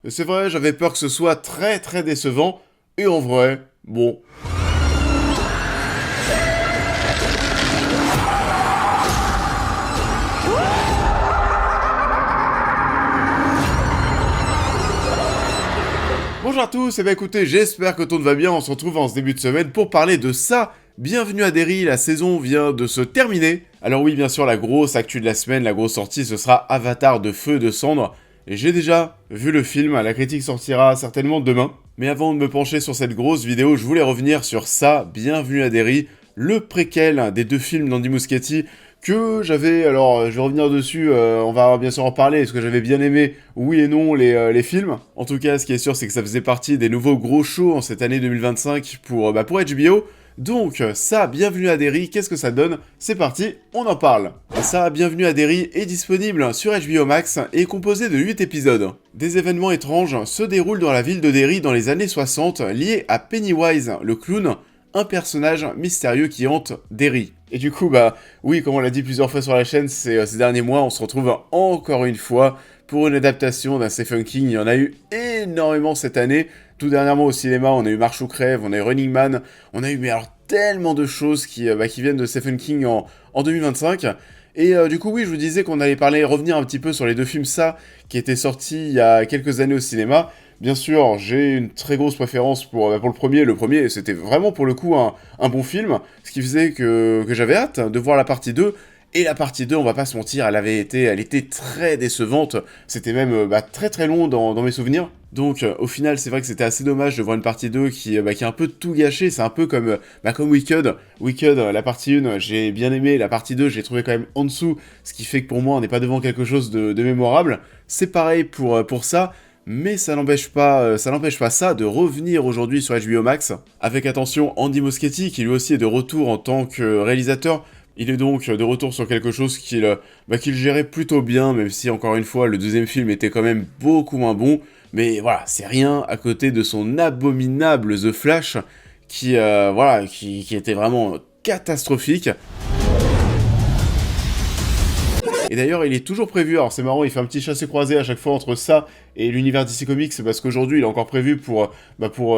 Et c'est vrai, j'avais peur que ce soit très très décevant, et en vrai, bon. Bonjour à tous, et bien écoutez, j'espère que tout va bien, on se retrouve en ce début de semaine pour parler de ça. Bienvenue à Derry, la saison vient de se terminer. Alors oui, bien sûr, la grosse actu de la semaine, la grosse sortie, ce sera Avatar de Feu de Cendre. Et j'ai déjà vu le film, la critique sortira certainement demain. Mais avant de me pencher sur cette grosse vidéo, je voulais revenir sur ça, Bienvenue à Derry, le préquel des deux films d'Andy Muschietti, que j'avais, alors je vais revenir dessus, on va bien sûr en parler, est-ce que j'avais bien aimé, oui et non, les films. En tout cas, ce qui est sûr, c'est que ça faisait partie des nouveaux gros shows en cette année 2025 pour HBO. Donc, ça, Bienvenue à Derry, qu'est-ce que ça donne? C'est parti, on en parle. Et ça, Bienvenue à Derry est disponible sur HBO Max et est composé de 8 épisodes. Des événements étranges se déroulent dans la ville de Derry dans les années 60, liés à Pennywise, le clown, un personnage mystérieux qui hante Derry. Et du coup, oui, comme on l'a dit plusieurs fois sur la chaîne ces derniers mois, on se retrouve encore une fois pour une adaptation d'un Stephen King. Il y en a eu énormément cette année. Tout dernièrement au cinéma, on a eu Marche ou Crève, on a eu Running Man, on a eu mais alors tellement de choses qui viennent de Stephen King en 2025. Et du coup, oui, je vous disais qu'on allait revenir un petit peu sur les deux films Ça, qui étaient sortis il y a quelques années au cinéma. Bien sûr, j'ai une très grosse préférence pour le premier. Le premier, c'était vraiment pour le coup un bon film, ce qui faisait que j'avais hâte de voir la partie 2. Et la partie 2, on va pas se mentir, elle était très décevante. C'était même très très long dans mes souvenirs. Donc au final, c'est vrai que c'était assez dommage de voir une partie 2 qui a un peu tout gâché. C'est un peu comme Wicked. Wicked, la partie 1, j'ai bien aimé. La partie 2, j'ai trouvé quand même en dessous. Ce qui fait que pour moi, on n'est pas devant quelque chose de mémorable. C'est pareil pour ça. Mais ça n'empêche pas ça de revenir aujourd'hui sur HBO Max, avec attention Andy Muschietti, qui lui aussi est de retour en tant que réalisateur. Il est donc de retour sur quelque chose qu'il gérait plutôt bien, même si encore une fois le deuxième film était quand même beaucoup moins bon. Mais voilà, c'est rien à côté de son abominable The Flash, qui était vraiment catastrophique. Et d'ailleurs, il est toujours prévu, alors c'est marrant, il fait un petit chassé-croisé à chaque fois entre ça et l'univers DC Comics, parce qu'aujourd'hui, il est encore prévu pour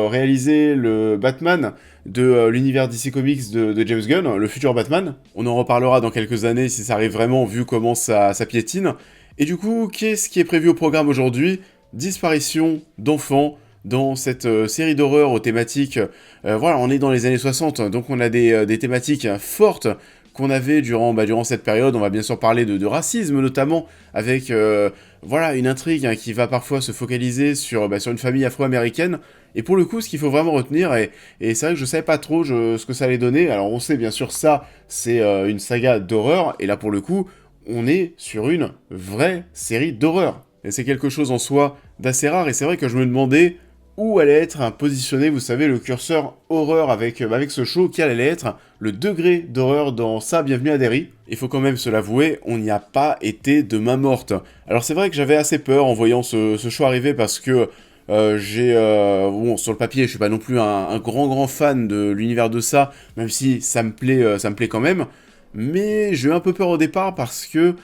réaliser le Batman de l'univers DC Comics de James Gunn, le futur Batman. On en reparlera dans quelques années si ça arrive vraiment, vu comment ça piétine. Et du coup, qu'est-ce qui est prévu au programme aujourd'hui? Disparition d'enfants dans cette série d'horreur aux thématiques... on est dans les années 60, donc on a des thématiques fortes qu'on avait durant cette période. On va bien sûr parler de racisme notamment, avec une intrigue qui va parfois se focaliser sur une famille afro-américaine. Et pour le coup, ce qu'il faut vraiment retenir, et c'est vrai que je savais pas trop ce que ça allait donner. Alors on sait bien sûr ça, c'est une saga d'horreur, et là pour le coup, on est sur une vraie série d'horreur. Et c'est quelque chose en soi d'assez rare, et c'est vrai que je me demandais où allait être positionné, vous savez, le curseur horreur avec ce show, quel allait être le degré d'horreur dans ça, Bienvenue à Derry. Il faut quand même se l'avouer, on n'y a pas été de main morte. Alors c'est vrai que j'avais assez peur en voyant ce show arriver, parce que sur le papier, je suis pas non plus un grand fan de l'univers de ça, même si ça me plaît quand même. Mais j'ai eu un peu peur au départ parce que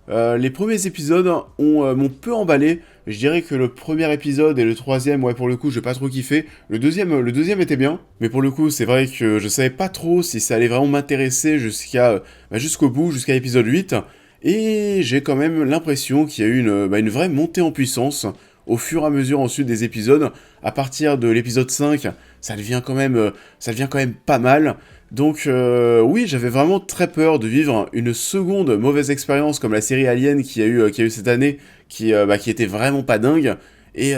les premiers épisodes m'ont peu emballé. Je dirais que le premier épisode et le troisième, ouais, pour le coup, j'ai pas trop kiffé. Le deuxième était bien, mais pour le coup, c'est vrai que je savais pas trop si ça allait vraiment m'intéresser jusqu'au bout, jusqu'à l'épisode 8. Et j'ai quand même l'impression qu'il y a eu une vraie montée en puissance au fur et à mesure ensuite des épisodes. À partir de l'épisode 5, ça devient quand même pas mal. Donc oui, j'avais vraiment très peur de vivre une seconde mauvaise expérience comme la série Alien qui a eu cette année, qui était vraiment pas dingue. Et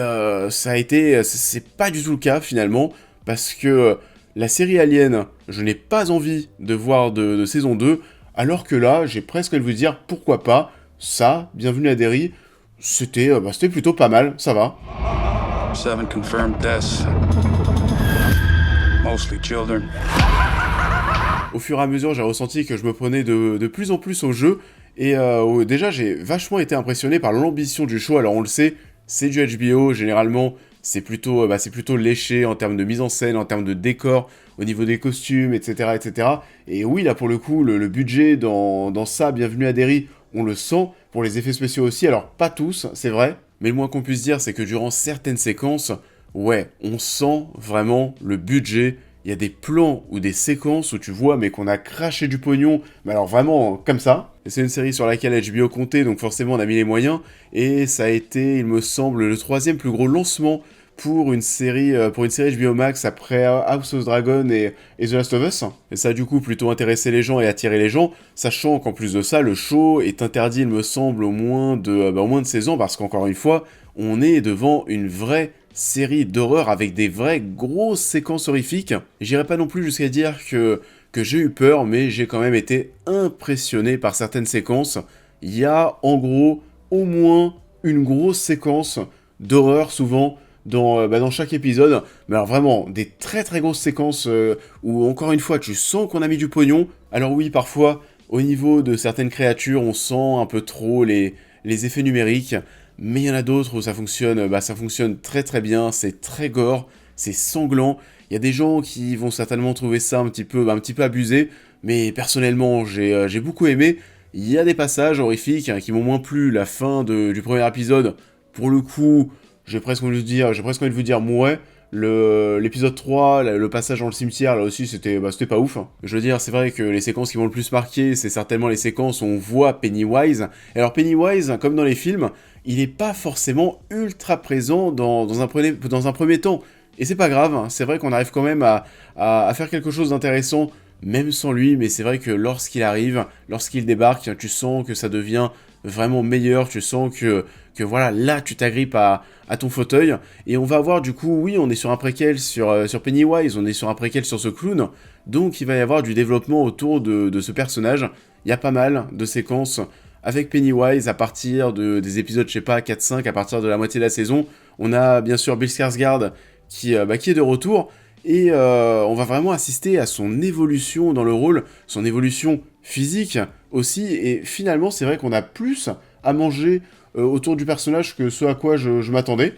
c'est pas du tout le cas finalement, parce que la série Alien, je n'ai pas envie de voir de saison 2, alors que là, j'ai presque à vous dire pourquoi pas. Ça, Bienvenue à Derry, c'était plutôt pas mal, ça va. 7 confirmed deaths, mostly children. Au fur et à mesure, j'ai ressenti que je me prenais de plus en plus au jeu, et déjà, j'ai vachement été impressionné par l'ambition du show. Alors on le sait, c'est du HBO, généralement, c'est plutôt léché en termes de mise en scène, en termes de décor, au niveau des costumes, etc., etc. Et oui, là, pour le coup, le budget dans ça, Bienvenue à Derry, on le sent, pour les effets spéciaux aussi, alors pas tous, c'est vrai, mais le moins qu'on puisse dire, c'est que durant certaines séquences, ouais, on sent vraiment le budget. Il y a des plans ou des séquences où tu vois, mais qu'on a craché du pognon, mais alors vraiment comme ça. Et c'est une série sur laquelle HBO comptait, donc forcément on a mis les moyens, et ça a été, il me semble, le 3e plus gros lancement pour une série HBO Max après House of Dragon et The Last of Us. Et ça a du coup plutôt intéressé les gens et attiré les gens, sachant qu'en plus de ça, le show est interdit, il me semble, au moins de 16 ans, parce qu'encore une fois, on est devant une vraie série d'horreur avec des vraies grosses séquences horrifiques. J'irai pas non plus jusqu'à dire que j'ai eu peur, mais j'ai quand même été impressionné par certaines séquences. Il y a en gros au moins une grosse séquence d'horreur souvent dans chaque épisode, mais alors vraiment des très très grosses séquences où encore une fois tu sens qu'on a mis du pognon. Alors oui, parfois au niveau de certaines créatures on sent un peu trop les effets numériques, mais il y en a d'autres où ça fonctionne très très bien, c'est très gore, c'est sanglant. Il y a des gens qui vont certainement trouver ça un petit peu abusé, mais personnellement j'ai beaucoup aimé. Il y a des passages horrifiques qui m'ont moins plu. La fin du premier épisode, pour le coup, j'ai presque envie de vous dire ouais. L'épisode 3, le passage dans le cimetière, là aussi, c'était pas ouf. Je veux dire, c'est vrai que les séquences qui m'ont le plus marqué, c'est certainement les séquences où on voit Pennywise. Et alors Pennywise, comme dans les films, il est pas forcément ultra présent dans un premier temps. Et c'est pas grave, hein. C'est vrai qu'on arrive quand même à faire quelque chose d'intéressant, même sans lui, mais c'est vrai que lorsqu'il arrive, lorsqu'il débarque, tu sens que ça devient vraiment meilleur, tu sens que voilà, là tu t'agrippes à ton fauteuil, et on va avoir du coup, oui, on est sur un préquel sur Pennywise, on est sur un préquel sur ce clown, donc il va y avoir du développement autour de ce personnage. Il y a pas mal de séquences avec Pennywise à partir des épisodes, je sais pas, 4-5, à partir de la moitié de la saison. On a bien sûr Bill Skarsgård qui est de retour, et on va vraiment assister à son évolution dans le rôle, son évolution physique aussi, et finalement c'est vrai qu'on a plus à manger autour du personnage que ce à quoi je m'attendais.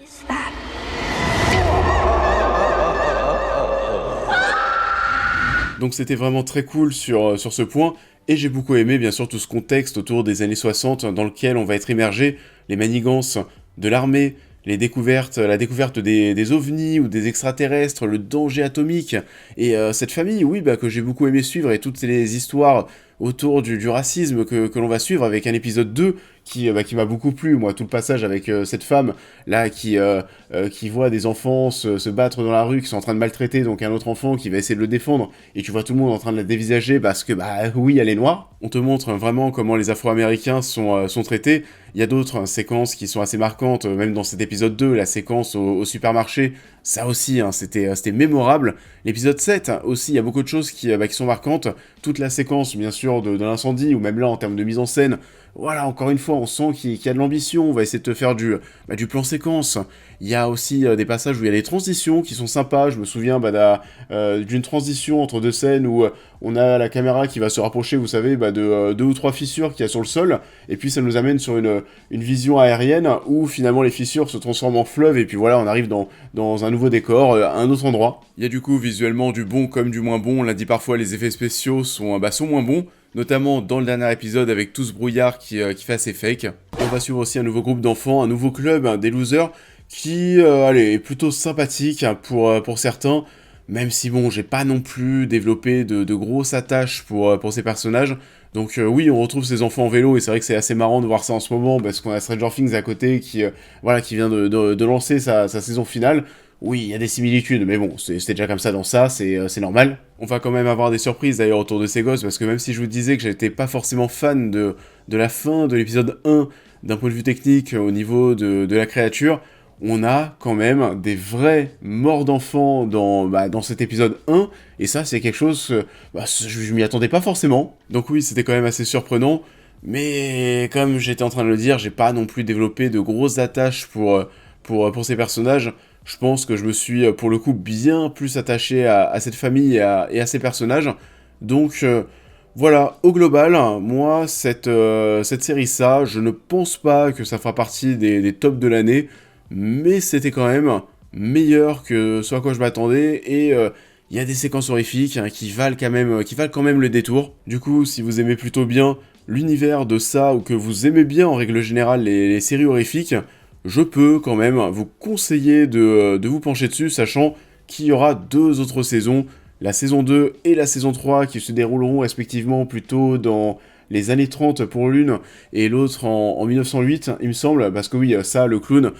Donc c'était vraiment très cool sur ce point, et j'ai beaucoup aimé bien sûr tout ce contexte autour des années 60 dans lequel on va être immergé, les manigances de l'armée, la découverte des ovnis ou des extraterrestres, le danger atomique, et cette famille, oui, que j'ai beaucoup aimé suivre, et toutes les histoires autour du racisme que l'on va suivre avec un épisode 2 qui m'a beaucoup plu, moi, tout le passage avec cette femme là qui voit des enfants se battre dans la rue, qui sont en train de maltraiter donc un autre enfant qui va essayer de le défendre, et tu vois tout le monde en train de la dévisager parce que oui, elle est noire. On te montre vraiment comment les Afro-Américains sont traités. Il y a d'autres séquences qui sont assez marquantes, même dans cet épisode 2, la séquence au supermarché, ça aussi, hein, c'était mémorable. L'épisode 7 aussi, il y a beaucoup de choses qui sont marquantes. Toute la séquence, bien sûr, de l'incendie, ou même là, en termes de mise en scène, voilà, encore une fois, on sent qu'il y a de l'ambition, on va essayer de te faire du plan séquence. Il y a aussi des passages où il y a des transitions qui sont sympas. Je me souviens d'une transition entre deux scènes où on a la caméra qui va se rapprocher, vous savez, de 2 ou 3 fissures qu'il y a sur le sol, et puis ça nous amène sur une vision aérienne où finalement les fissures se transforment en fleuve, et puis voilà, on arrive dans un nouveau décor, à un autre endroit. Il y a du coup visuellement du bon comme du moins bon. On l'a dit parfois, les effets spéciaux sont moins bons, notamment dans le dernier épisode avec tout ce brouillard qui fait assez fake. On va suivre aussi un nouveau groupe d'enfants, un nouveau club, des losers, qui est plutôt sympathique pour certains, même si bon, j'ai pas non plus développé de grosses attaches pour ces personnages. Donc oui, on retrouve ces enfants en vélo, et c'est vrai que c'est assez marrant de voir ça en ce moment, parce qu'on a Stranger Things à côté qui vient de lancer sa saison finale. Oui, il y a des similitudes, mais bon, c'était déjà comme ça dans ça, c'est normal. On va quand même avoir des surprises d'ailleurs autour de ces gosses, parce que même si je vous disais que j'étais pas forcément fan de la fin de l'épisode 1, d'un point de vue technique, au niveau de la créature, on a quand même des vrais morts d'enfants dans cet épisode 1, et ça c'est quelque chose, je m'y attendais pas forcément. Donc oui, c'était quand même assez surprenant, mais comme j'étais en train de le dire, j'ai pas non plus développé de grosses attaches pour ces personnages. Je pense que je me suis, pour le coup, bien plus attaché à cette famille et à ces personnages. Donc, voilà, au global, moi, cette série, je ne pense pas que ça fera partie des tops de l'année, mais c'était quand même meilleur que ce à quoi je m'attendais, et il y a des séquences horrifiques qui valent quand même le détour. Du coup, si vous aimez plutôt bien l'univers de ça, ou que vous aimez bien en règle générale les séries horrifiques, je peux quand même vous conseiller de vous pencher dessus, sachant qu'il y aura 2 autres saisons, la saison 2 et la saison 3, qui se dérouleront respectivement plutôt dans les années 30 pour l'une, et l'autre en 1908, il me semble, parce que oui, ça, le clown,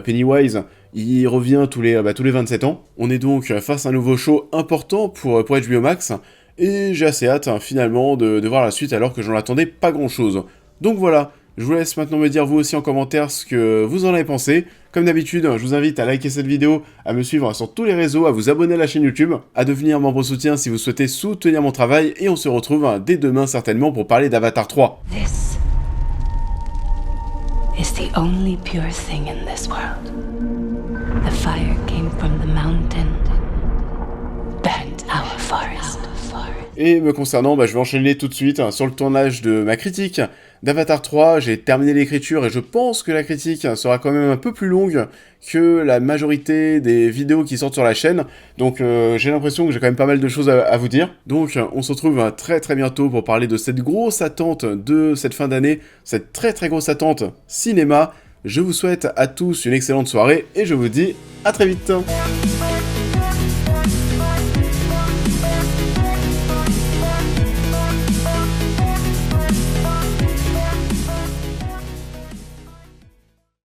Pennywise, il revient tous les 27 ans. On est donc face à un nouveau show important pour HBO Max, et j'ai assez hâte, finalement, de voir la suite, alors que j'en attendais pas grand-chose. Donc voilà, je vous laisse maintenant me dire vous aussi en commentaire ce que vous en avez pensé. Comme d'habitude, je vous invite à liker cette vidéo, à me suivre sur tous les réseaux, à vous abonner à la chaîne YouTube, à devenir membre soutien si vous souhaitez soutenir mon travail, et on se retrouve dès demain certainement pour parler d'Avatar 3. This is the only pure thing in this world. The fire came from the mountain, burnt our forest. Et me concernant, je vais enchaîner tout de suite sur le tournage de ma critique d'Avatar 3. J'ai terminé l'écriture et je pense que la critique sera quand même un peu plus longue que la majorité des vidéos qui sortent sur la chaîne. Donc j'ai l'impression que j'ai quand même pas mal de choses à vous dire. Donc on se retrouve très très bientôt pour parler de cette grosse attente de cette fin d'année, cette très très grosse attente cinéma. Je vous souhaite à tous une excellente soirée et je vous dis à très vite.